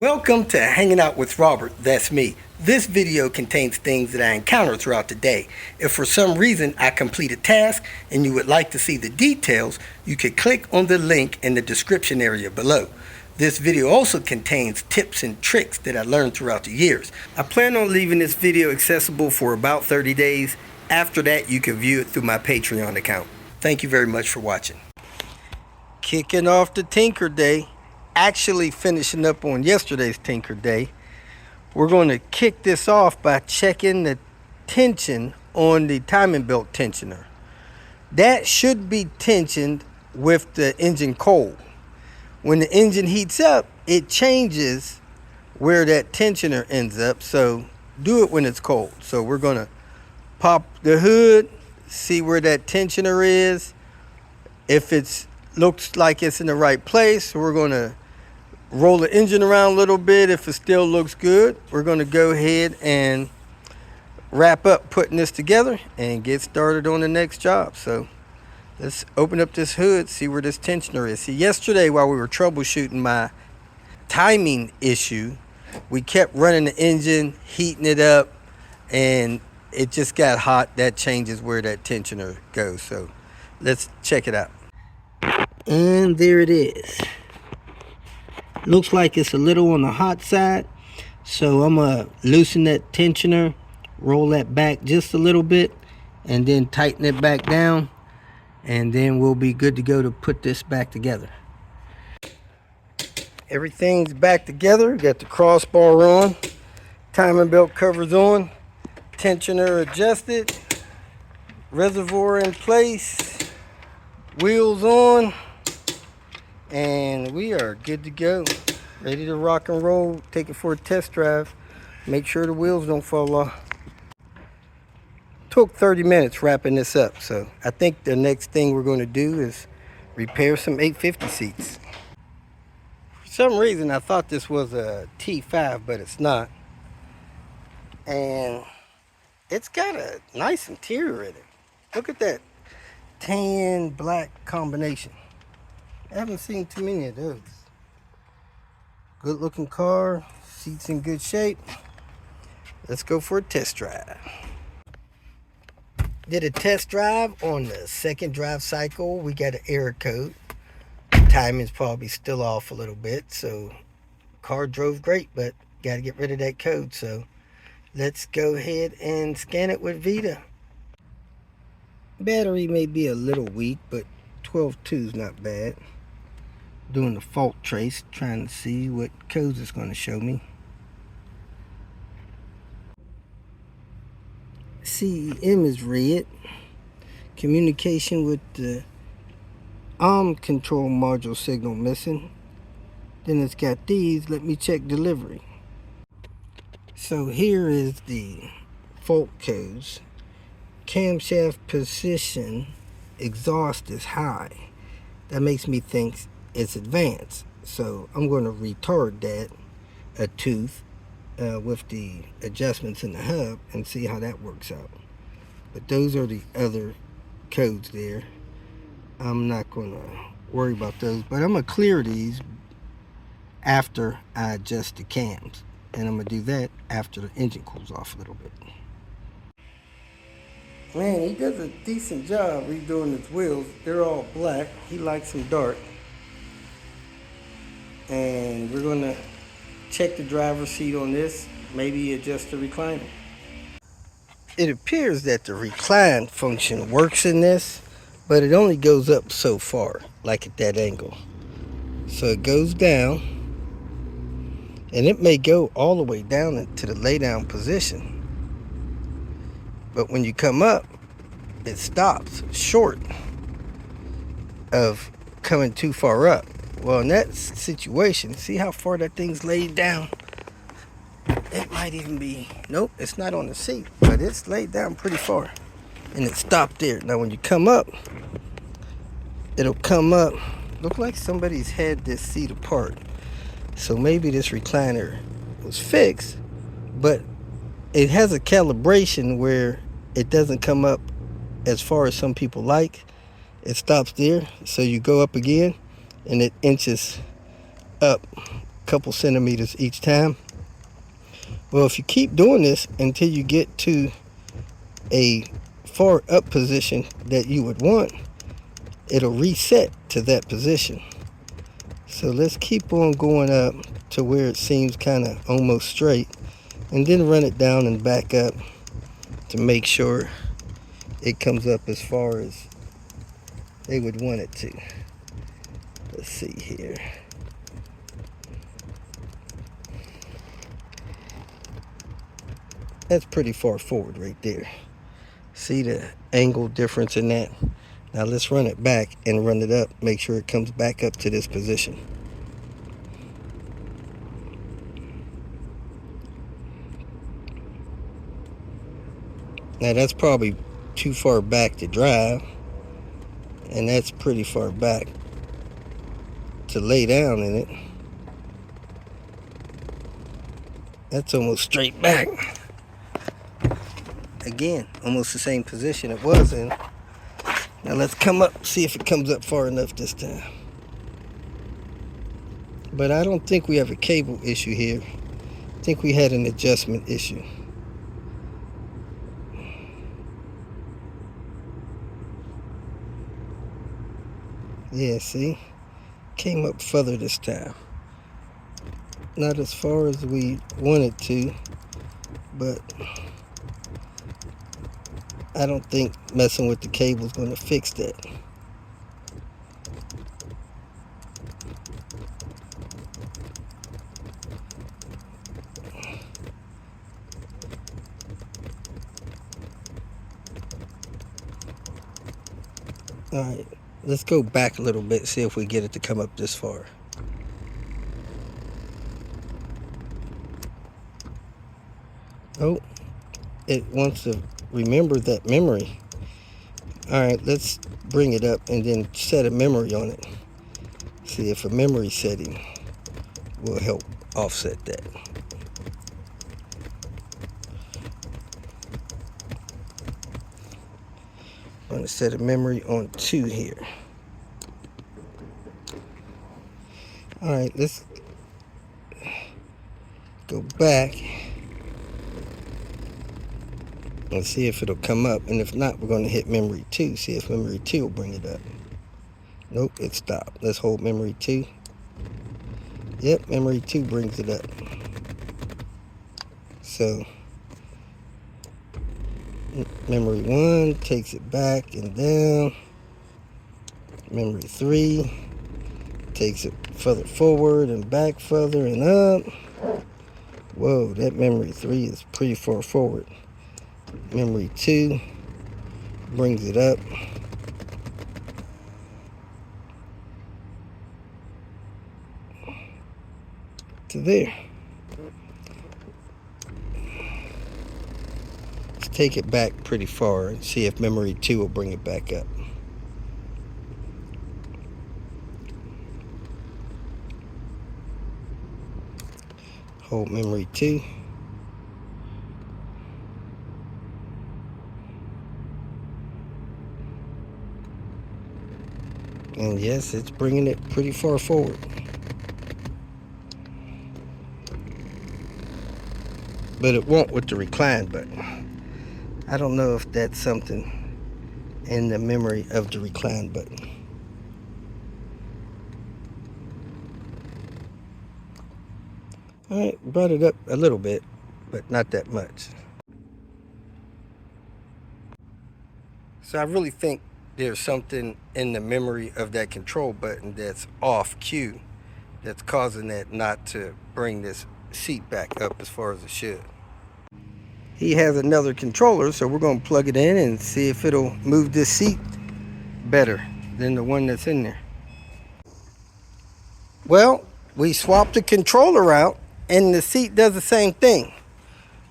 Welcome to Hanging Out with Robert, that's me. This video contains things that I encounter throughout the day. If for some reason I complete a task and you would like to see the details, you can click on the link in the description area below. This video also contains tips and tricks that I learned throughout the years. I plan on leaving this video accessible for about 30 days. After that, you can view it through my Patreon account. Thank you very much for watching. Kicking off the Tinker Day. Actually finishing up on yesterday's Tinker Day. We're going to kick this off by checking the tension on the timing belt tensioner. That should be tensioned with the engine cold. When the engine heats up, it changes where that tensioner ends up, so do it when it's cold. So we're going to pop the hood, see where that tensioner is. If it looks like it's in the right place, we're going to roll the engine around a little bit. If it still looks good, we're going to go ahead and wrap up putting this together and get started on the next job. So let's open up this hood, see where this tensioner is. See, yesterday while we were troubleshooting my timing issue, we kept running the engine, heating it up, and it just got hot. That changes where that tensioner goes. So let's check it out. And there it is. Looks like it's a little on the hot side, so I'm gonna loosen that tensioner, roll that back just a little bit, and then tighten it back down, and then we'll be good to go to put this back together. Everything's back together. Got the crossbar on, timing belt covers on, tensioner adjusted, reservoir in place, wheels on, and we are good to go. Ready to rock and roll. Take it for a test drive. Make sure the wheels don't fall off. Took 30 minutes wrapping this up, so I think the next thing we're going to do is repair some 850 seats. For some reason I thought this was a T5, but it's not. And it's got a nice interior in it. Look at that tan black combination. I haven't seen too many of those. Good looking car, seats in good shape. Let's go for a test drive. Did a test drive on the second drive cycle. We got an error code. Timing's probably still off a little bit, so car drove great, but got to get rid of that code. So let's go ahead and scan it with Vita. Battery may be a little weak, but 12.2 is not bad. Doing the fault trace, trying to see what codes it's going to show me. CEM is red. Communication with the control module signal missing. Then it's got these. Let me check delivery. So here is the fault codes. Camshaft position, exhaust is high. That makes me think it's advanced, so I'm going to retard that a tooth with the adjustments in the hub and see how that works out. But those are the other codes there. I'm not going to worry about those, but I'm going to clear these after I adjust the cams, and I'm going to do that after the engine cools off a little bit. Man, he does a decent job redoing his wheels. They're all black. He likes them dark. And we're going to check the driver's seat on this, maybe adjust the recliner. It appears that the recline function works in this, but it only goes up so far, like at that angle. So it goes down, and it may go all the way down into the lay down position. But when you come up, it stops short of coming too far up. Well, in that situation, see how far that thing's laid down? It might even be, nope, it's not on the seat, but it's laid down pretty far. And it stopped there. Now when you come up, it'll come up, look like somebody's had this seat apart. So maybe this recliner was fixed, but it has a calibration where it doesn't come up as far as some people like. It stops there, so you go up again, and it inches up couple centimeters each time. Well, if you keep doing this until you get to a far up position that you would want, it'll reset to that position. So let's keep on going up to where it seems kind of almost straight, and then run it down and back up to make sure it comes up as far as they would want it to. Let's see here. That's pretty far forward right there. See the angle difference in that? Now let's run it back and run it up. Make sure it comes back up to this position. Now that's probably too far back to drive, and that's pretty far back to lay down in it. That's almost straight back. Again, almost the same position it was in. Now let's come up, see if it comes up far enough this time. But I don't think we have a cable issue here. I think we had an adjustment issue. Yeah, see? Came up further this time. Not as far as we wanted to, but I don't think messing with the cable is going to fix that. Alright, let's go back a little bit, see if we get it to come up this far. Oh, it wants to remember that memory. Alright, let's bring it up and then set a memory on it. See if a memory setting will help offset that. I'm going to set a memory on 2 here. Alright, let's go back and see if it'll come up. And if not, we're going to hit memory 2. See if memory 2 will bring it up. Nope, it stopped. Let's hold memory 2. Yep, memory 2 brings it up. So memory 1 takes it back and down. Memory 3 takes it further forward and back further and up. Whoa, that memory 3 is pretty far forward. Memory 2 brings it up. To there. Let's take it back pretty far and see if memory 2 will bring it back up. Hold memory 2. And yes, it's bringing it pretty far forward. But it won't with the recline button. I don't know if that's something in the memory of the recline button. Alright, brought it up a little bit, but not that much. So I really think there's something in the memory of that control button that's off cue that's causing that not to bring this seat back up as far as it should. He has another controller, so we're going to plug it in and see if it'll move this seat better than the one that's in there. Well, we swapped the controller out and the seat does the same thing.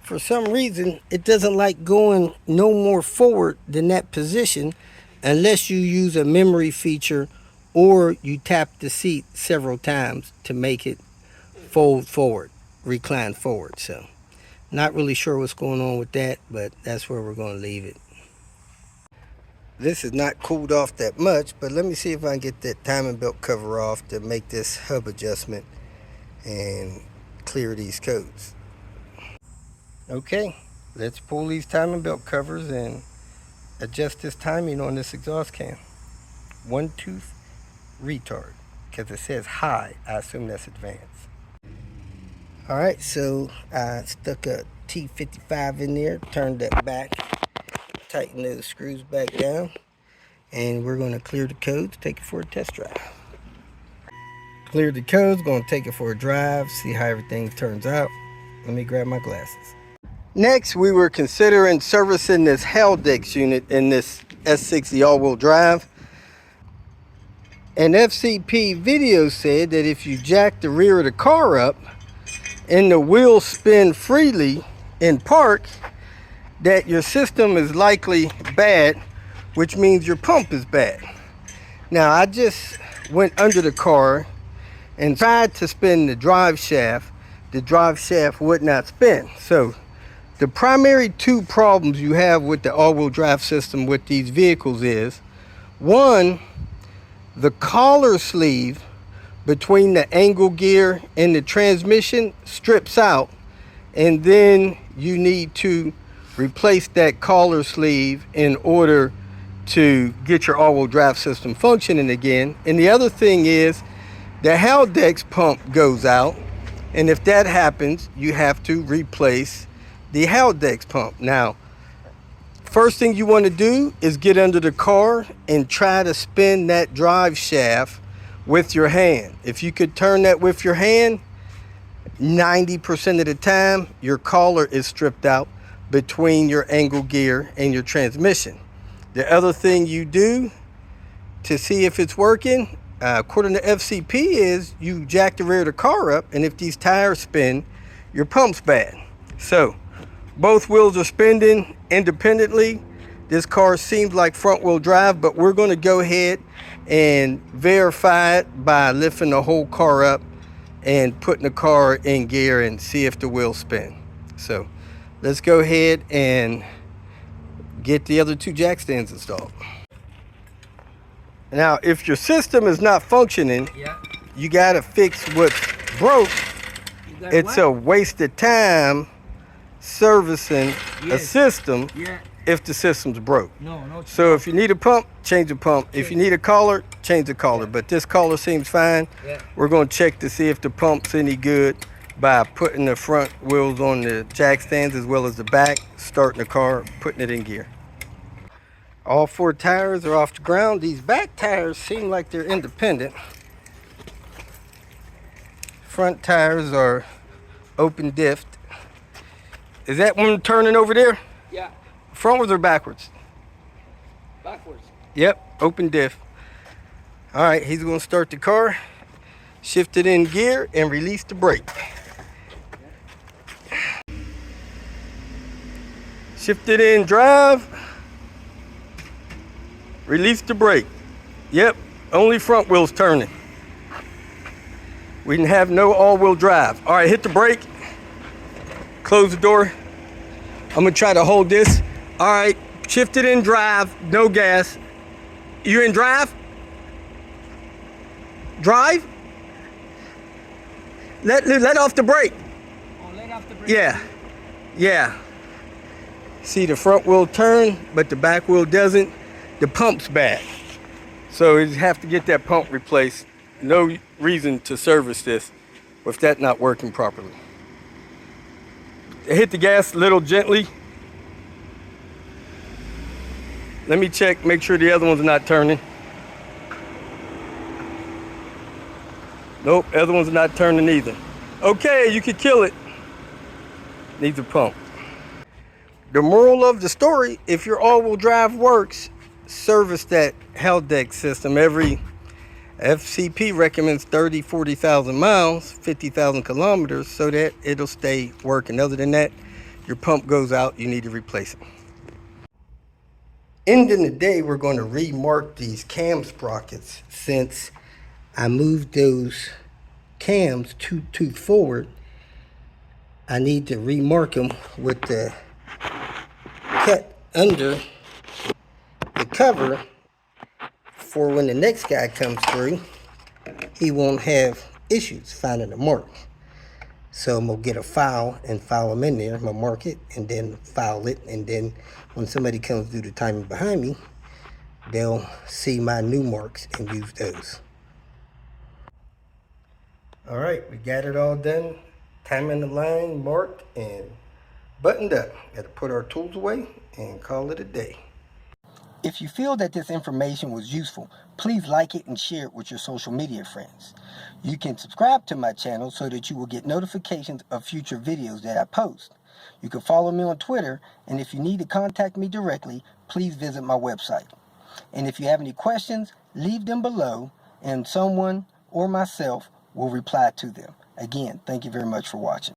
For some reason, it doesn't like going no more forward than that position unless you use a memory feature or you tap the seat several times to make it fold forward, recline forward. So not really sure what's going on with that, but that's where we're going to leave it. This is not cooled off that much, but let me see if I can get that timing belt cover off to make this hub adjustment and clear these codes. Okay, let's pull these timing belt covers and adjust this timing on this exhaust cam. One tooth retard, because it says high. I assume that's advanced. All right, so I stuck a T55 in there, turned that back, tighten those screws back down, and we're going to clear the codes, take it for a test drive. Clear the codes, going to take it for a drive, see how everything turns out. Let me grab my glasses. Next, we were considering servicing this Haldex unit in this S60 all-wheel drive. An FCP video said that if you jack the rear of the car up and the wheels spin freely in park, that your system is likely bad, which means your pump is bad. Now, I just went under the car and tried to spin the drive shaft. The drive shaft would not spin. So the primary two problems you have with the all-wheel drive system with these vehicles is, one, the collar sleeve between the angle gear and the transmission strips out, and then you need to replace that collar sleeve in order to get your all-wheel drive system functioning again. And the other thing is the Haldex pump goes out, and if that happens, you have to replace the Haldex pump. Now, first thing you want to do is get under the car and try to spin that drive shaft with your hand. If you could turn that with your hand, 90% of the time, your collar is stripped out between your angle gear and your transmission. The other thing you do to see if it's working, according to FCP, is you jack the rear of the car up, and if these tires spin, your pump's bad. So both wheels are spinning independently. This car seems like front wheel drive, but we're going to go ahead and verify it by lifting the whole car up and putting the car in gear and see if the wheels spin. So let's go ahead and get the other two jack stands installed. Now, if your system is not functioning, you got to fix what's broke. It's a waste of time servicing a system if the system's broke. So if you need a pump, change the pump. If you need a collar, change the collar. But this collar seems fine. We're going to check to see if the pump's any good by putting the front wheels on the jack stands as well as the back, starting the car, putting it in gear. All four tires are off the ground. These back tires seem like they're independent. Front tires are open diffed. Is that one turning over there? Yeah. Frontwards or backwards? Backwards. Yep, open diff. All right, he's gonna start the car, shift it in gear, and release the brake. Shift it in drive, release the brake. Yep, only front wheels turning. We didn't have no all-wheel drive. All right, hit the brake. Close the door. I'm gonna try to hold this. All right, shift it in drive, no gas. You're in drive? Drive? Let off the brake. Oh, let off the brake. Yeah. See, the front wheel turn, but the back wheel doesn't. The pump's bad. So you have to get that pump replaced. No reason to service this with that not working properly. Hit the gas a little gently. Let me check, make sure the other one's not turning. Nope, the other one's not turning either. Okay, you can kill it. Needs a pump. The moral of the story, if your all-wheel drive works, service that Haldex system. Every FCP recommends 30, 40,000 miles, 50,000 kilometers, so that it'll stay working. Other than that, your pump goes out, you need to replace it. Ending the day, we're going to remark these cam sprockets. Since I moved those cams 2 tooth forward, I need to remark them with the cut under the cover for when the next guy comes through, he won't have issues finding the mark. So I'm going to get a file and file them in there. I'm going to mark it and then file it. And then when somebody comes through the timing behind me, they'll see my new marks and use those. All right, we got it all done. Timing the line, marked, and buttoned up. Got to put our tools away and call it a day. If you feel that this information was useful, please like it and share it with your social media friends. You can subscribe to my channel so that you will get notifications of future videos that I post. You can follow me on Twitter, and if you need to contact me directly, please visit my website. And if you have any questions, leave them below, and someone or myself will reply to them. Again, thank you very much for watching.